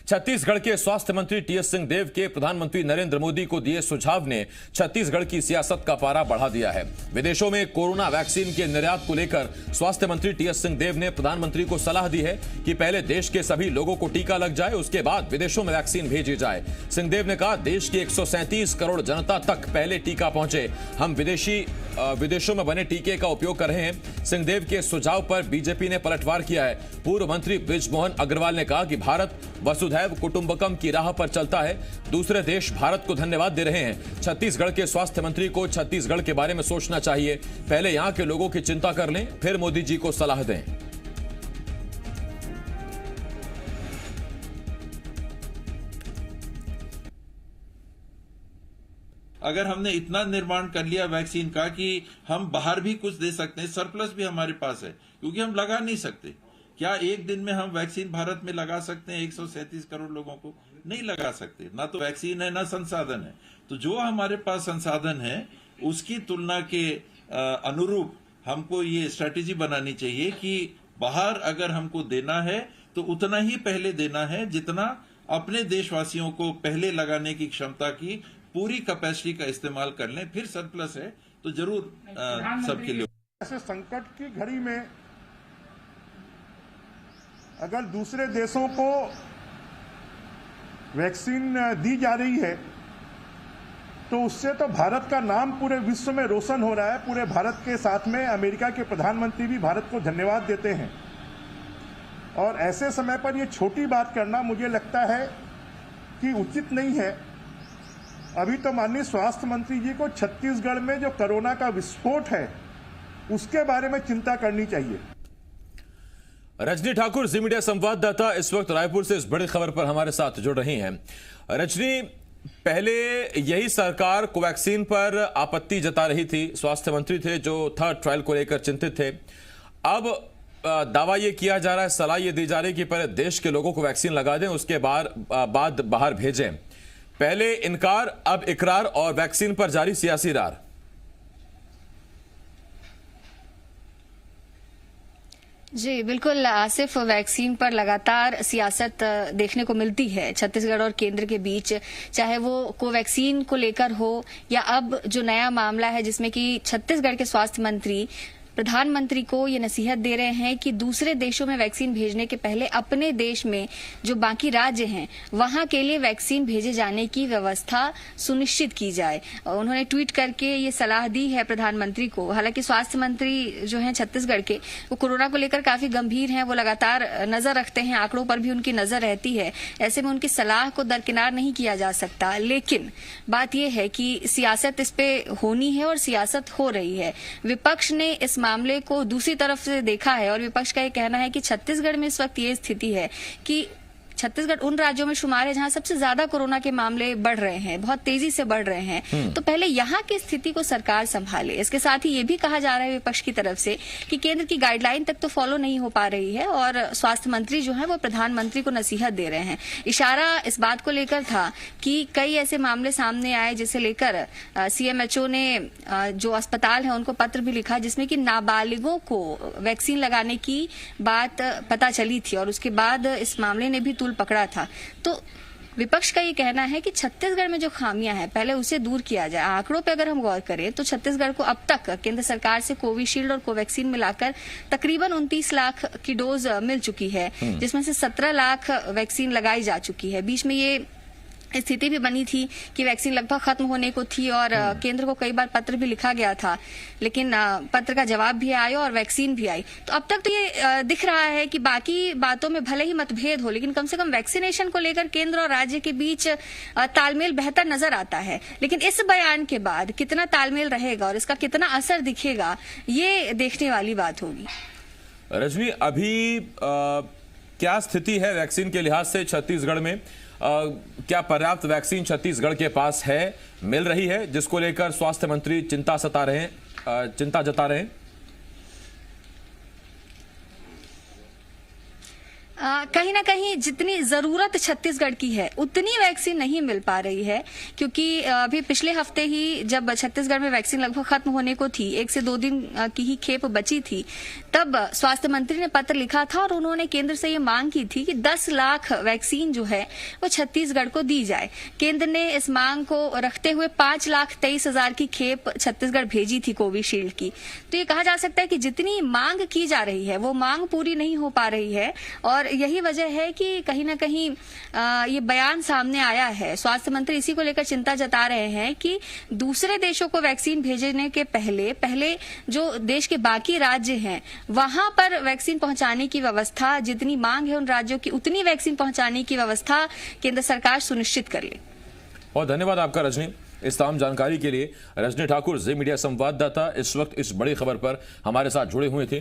छत्तीसगढ़ के स्वास्थ्य मंत्री टीएस सिंहदेव के प्रधानमंत्री नरेंद्र मोदी को दिए सुझाव ने छत्तीसगढ़ की सियासत का पारा बढ़ा दिया है। विदेशों में कोरोना वैक्सीन के निर्यात को लेकर स्वास्थ्य मंत्री टीएस सिंहदेव ने प्रधानमंत्री को सलाह दी है कि पहले देश के सभी लोगों को टीका लग जाए, उसके बाद विदेशों में वैक्सीन भेजी जाए। सिंहदेव ने कहा, देश की 137 करोड़ जनता तक पहले टीका पहुंचे। हम विदेशों में बने टीके का उपयोग कर रहे हैं। सिंहदेव के सुझाव पर बीजेपी ने पलटवार किया है। पूर्व मंत्री बृजमोहन अग्रवाल ने कहा कि भारत वसुधैव कुटुंबकम की राह पर चलता है। दूसरे देश भारत को धन्यवाद दे रहे हैं। छत्तीसगढ़ के स्वास्थ्य मंत्री को छत्तीसगढ़ के बारे में सोचना चाहिए। पहले यहां के लोगों की चिंता कर लें, फिर मोदी जी को सलाह दें। अगर हमने इतना निर्माण कर लिया वैक्सीन का कि हम बाहर भी कुछ दे सकते हैं, सरप्लस भी हमारे पास है, क्योंकि हम लगा नहीं सकते। क्या एक दिन में हम वैक्सीन भारत में लगा सकते हैं 137 करोड़ लोगों को? नहीं लगा सकते। ना तो वैक्सीन है, ना संसाधन है। तो जो हमारे पास संसाधन है उसकी तुलना के अनुरूप हमको ये स्ट्रैटेजी बनानी चाहिए कि बाहर अगर हमको देना है तो उतना ही पहले देना है जितना अपने देशवासियों को पहले लगाने की क्षमता की पूरी कैपेसिटी का इस्तेमाल कर लें। फिर सरप्लस है तो जरूर सबके लिए। ऐसे संकट की घड़ी में अगर दूसरे देशों को वैक्सीन दी जा रही है तो उससे तो भारत का नाम पूरे विश्व में रोशन हो रहा है। पूरे भारत के साथ में अमेरिका के प्रधानमंत्री भी भारत को धन्यवाद देते हैं। और ऐसे समय पर यह छोटी बात करना मुझे लगता है कि उचित नहीं है। अभी तो माननीय स्वास्थ्य मंत्री जी को छत्तीसगढ़ में जो कोरोना का विस्फोट है उसके बारे में चिंता करनी चाहिए। रजनी ठाकुर, जी मीडिया संवाददाता, इस वक्त रायपुर से इस बड़ी खबर पर हमारे साथ जुड़ रही हैं। रजनी, पहले यही सरकार कोवैक्सीन पर आपत्ति जता रही थी, स्वास्थ्य मंत्री थे जो थर्ड ट्रायल को लेकर चिंतित थे। अब दावा यह किया जा रहा है, सलाह यह दी जा रही है कि पहले देश के लोगों को वैक्सीन लगा दें, उसके बाद बाहर भेजें। पहले इनकार, अब इकरार और वैक्सीन पर जारी सियासी रार। जी बिल्कुल आसिफ, वैक्सीन पर लगातार सियासत देखने को मिलती है छत्तीसगढ़ और केंद्र के बीच, चाहे वो कोवैक्सीन को लेकर हो या अब जो नया मामला है जिसमें कि छत्तीसगढ़ के स्वास्थ्य मंत्री प्रधानमंत्री को ये नसीहत दे रहे हैं कि दूसरे देशों में वैक्सीन भेजने के पहले अपने देश में जो बाकी राज्य हैं वहां के लिए वैक्सीन भेजे जाने की व्यवस्था सुनिश्चित की जाए। उन्होंने ट्वीट करके ये सलाह दी है प्रधानमंत्री को। हालांकि स्वास्थ्य मंत्री जो हैं छत्तीसगढ़ के, वो कोरोना को लेकर काफी गंभीर हैं, वो लगातार नजर रखते हैं, आंकड़ों पर भी उनकी नजर रहती है। ऐसे में उनकी सलाह को दरकिनार नहीं किया जा सकता। लेकिन बात यह है कि सियासत इस पे होनी है और सियासत हो रही है। विपक्ष ने इस मामले को दूसरी तरफ से देखा है और विपक्ष का ये कहना है कि छत्तीसगढ़ में इस वक्त ये स्थिति है कि छत्तीसगढ़ उन राज्यों में शुमार है जहां सबसे ज्यादा कोरोना के मामले बढ़ रहे हैं, बहुत तेजी से बढ़ रहे हैं। तो पहले यहां की स्थिति को सरकार संभाले। इसके साथ ही ये भी कहा जा रहा है विपक्ष की तरफ से कि केंद्र की गाइडलाइन तक तो फॉलो नहीं हो पा रही है और स्वास्थ्य मंत्री जो है वो प्रधानमंत्री को नसीहत दे रहे हैं। इशारा इस बात को लेकर था कि कई ऐसे मामले सामने आए जिसे लेकर सीएमएचओ ने जो अस्पताल है उनको पत्र भी लिखा जिसमें कि नाबालिगों को वैक्सीन लगाने की बात पता चली थी और उसके बाद इस मामले ने भी पकड़ा था। तो विपक्ष का ये कहना है कि छत्तीसगढ़ में जो खामियां हैं पहले उसे दूर किया जाए। आंकड़ों पे अगर हम गौर करें तो छत्तीसगढ़ को अब तक केंद्र सरकार से कोविशील्ड और कोवैक्सीन मिलाकर तकरीबन 29 लाख की डोज मिल चुकी है, जिसमें से 17 लाख वैक्सीन लगाई जा चुकी है। बीच में ये स्थिति भी बनी थी कि वैक्सीन लगभग खत्म होने को थी और केंद्र को कई बार पत्र भी लिखा गया था, लेकिन पत्र का जवाब भी आया और वैक्सीन भी आई। तो अब तक तो ये दिख रहा है कि बाकी बातों में भले ही मतभेद हो, लेकिन कम से कम वैक्सीनेशन को लेकर केंद्र और राज्य के बीच तालमेल बेहतर नजर आता है। लेकिन इस बयान के बाद कितना तालमेल रहेगा और इसका कितना असर दिखेगा, ये देखने वाली बात होगी। रजनी, अभी क्या स्थिति है वैक्सीन के लिहाज से छत्तीसगढ़ में? क्या पर्याप्त वैक्सीन छत्तीसगढ़ के पास है, मिल रही है, जिसको लेकर स्वास्थ्य मंत्री चिंता जता रहे हैं? कहीं ना कहीं जितनी जरूरत छत्तीसगढ़ की है उतनी वैक्सीन नहीं मिल पा रही है, क्योंकि अभी पिछले हफ्ते ही जब छत्तीसगढ़ में वैक्सीन लगभग खत्म होने को थी, 1 से 2 दिन की ही खेप बची थी, तब स्वास्थ्य मंत्री ने पत्र लिखा था और उन्होंने केंद्र से ये मांग की थी कि 10 लाख वैक्सीन जो है वो छत्तीसगढ़ को दी जाए। केंद्र ने इस मांग को रखते हुए 5,23,000 की खेप छत्तीसगढ़ भेजी थी कोविशील्ड की। तो ये कहा जा सकता है कि जितनी मांग की जा रही है वो मांग पूरी नहीं हो पा रही है, और यही वजह है कि कहीं ना कहीं ये बयान सामने आया है। स्वास्थ्य मंत्री इसी को लेकर चिंता जता रहे हैं कि दूसरे देशों को वैक्सीन भेजने के पहले जो देश के बाकी राज्य हैं वहां पर वैक्सीन पहुंचाने की व्यवस्था, जितनी मांग है उन राज्यों की उतनी वैक्सीन पहुंचाने की व्यवस्था केंद्र सरकार सुनिश्चित कर ले। और धन्यवाद आपका रजनी, इस तमाम जानकारी के लिए। रजनी ठाकुर, जी मीडिया संवाददाता, इस वक्त इस बड़ी खबर पर हमारे साथ जुड़े हुए थे।